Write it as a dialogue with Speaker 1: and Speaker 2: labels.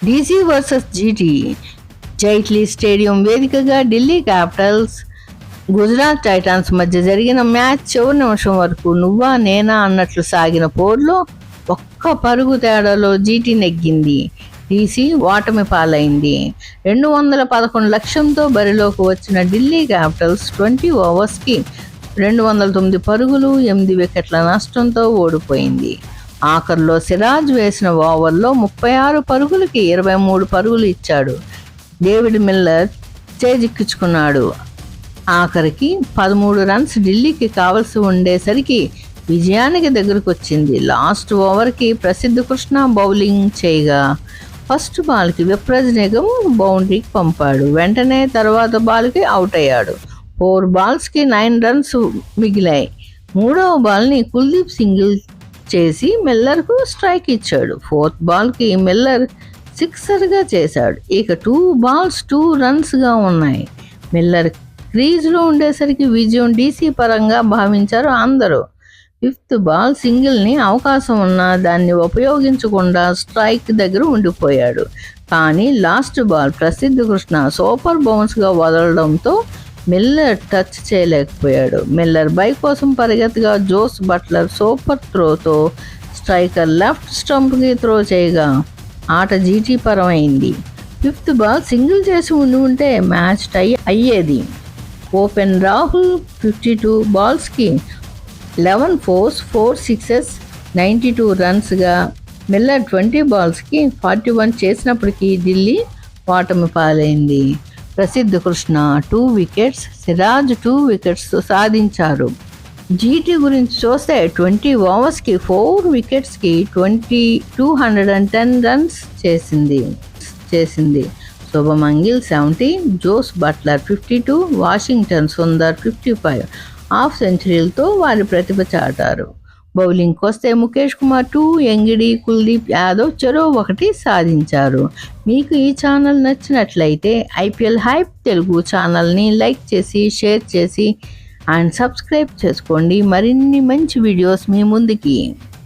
Speaker 1: DC versus GT. Jaitley stadium వేదికగా Delhi Capitals Gujarat Titans మధ్య జరిగిన మ్యాచ్ చివరి నిమిషం వరకు నువ్వా నేనా అన్నట్లు సాగిన పోరులో ఒక్క పరుగు తేడాలో జీటీ నెగ్గింది. డీసీ ఓటమి పాలైంది. 211 లక్ష్యంతో బరిలోకి వచ్చిన ఢిల్లీ క్యాపిటల్స్ 20 ఓవర్స్కి 209 పరుగులు 8 వికెట్ల నష్టంతో ఓడిపోయింది. ఆఖర్లో సిరాజ్ వేసిన ఓవర్లో 36 పరుగులకి 23 పరుగులు ఇచ్చాడు. డేవిడ్ మిల్లర్ చేజిక్కించుకున్నాడు. ఆఖరికి 13 రన్స్ ఢిల్లీకి కావలసి ఉండేసరికి విజయానికి దగ్గరకు వచ్చింది. లాస్ట్ ఓవర్కి ప్రసిద్ధ కృష్ణ బౌలింగ్ చేయగా ఫస్ట్ బాల్కి విప్రజ్ నిగమ్ బౌండరీకి పంపాడు. వెంటనే తర్వాత బాల్కి అవుట్ అయ్యాడు. 4 బాల్స్కి 9 రన్స్ మిగిలాయి. మూడవ బాల్ని కుల్దీప్ సింగిల్ చేసి మిల్లర్కు స్ట్రైక్ ఇచ్చాడు. 4th బాల్కి మిల్లర్ సిక్సర్గా చేశాడు. ఇక 2 బాల్స్ 2 రన్స్గా ఉన్నాయి. మిల్లర్ క్రీజ్లో ఉండేసరికి విజయం డీసీ పరంగా భావించారు అందరూ. 5th బాల్ సింగిల్ని అవకాశం ఉన్నా దాన్ని ఉపయోగించకుండా స్ట్రైక్ దగ్గర ఉండిపోయాడు. కానీ last ball Prasidh Krishna super బౌన్స్గా వదలడంతో మిల్లర్ టచ్ చేయలేకపోయాడు. మిల్లర్ బై కోసం పరిగెత్తగా జోస్ బట్లర్ సూపర్ త్రోతో స్ట్రైకర్ లెఫ్ట్ స్టంప్కి త్రో చేయగా ఆట జీటీ పరమైంది. 5th బాల్ సింగిల్ చేసి ఉంటే మ్యాచ్ టై అయ్యేది. ఓపెన్ రాహుల్ 52 బాల్స్కి 11 ఫోర్స్ 4 సిక్సెస్ 92 రన్స్గా మిల్లర్ 20 బాల్స్కి 41 చేసినప్పటికీ ఢిల్లీ ఓటమి పాలైంది. ప్రసిద్ధ కృష్ణ 2 వికెట్స్, సిరాజ్ 2 వికెట్స్ సాధించారు. జీటీ గురించి చూస్తే 20 ఓవర్స్కి 4 వికెట్స్కి 210 రన్స్ చేసింది. Shubman Gill 70, Jos Buttler 52, Washington Sundar 55 half సెంచరీలతో వారి ప్రతిభ చాటారు. బౌలింగ్కి వస్తే ముఖేష్ కుమార్ 2, ఎంగిడి, కుల్దీప్ యాదవ్ చెరో 1 సాధించారు. మీకు ఈ ఛానల్ నచ్చినట్లయితే ఐపీఎల్ హైప్ తెలుగు ఛానల్ని లైక్ చేసి షేర్ చేసి అండ్ సబ్స్క్రైబ్ చేసుకోండి. మరిన్ని మంచి వీడియోస్ మీ ముందుకి.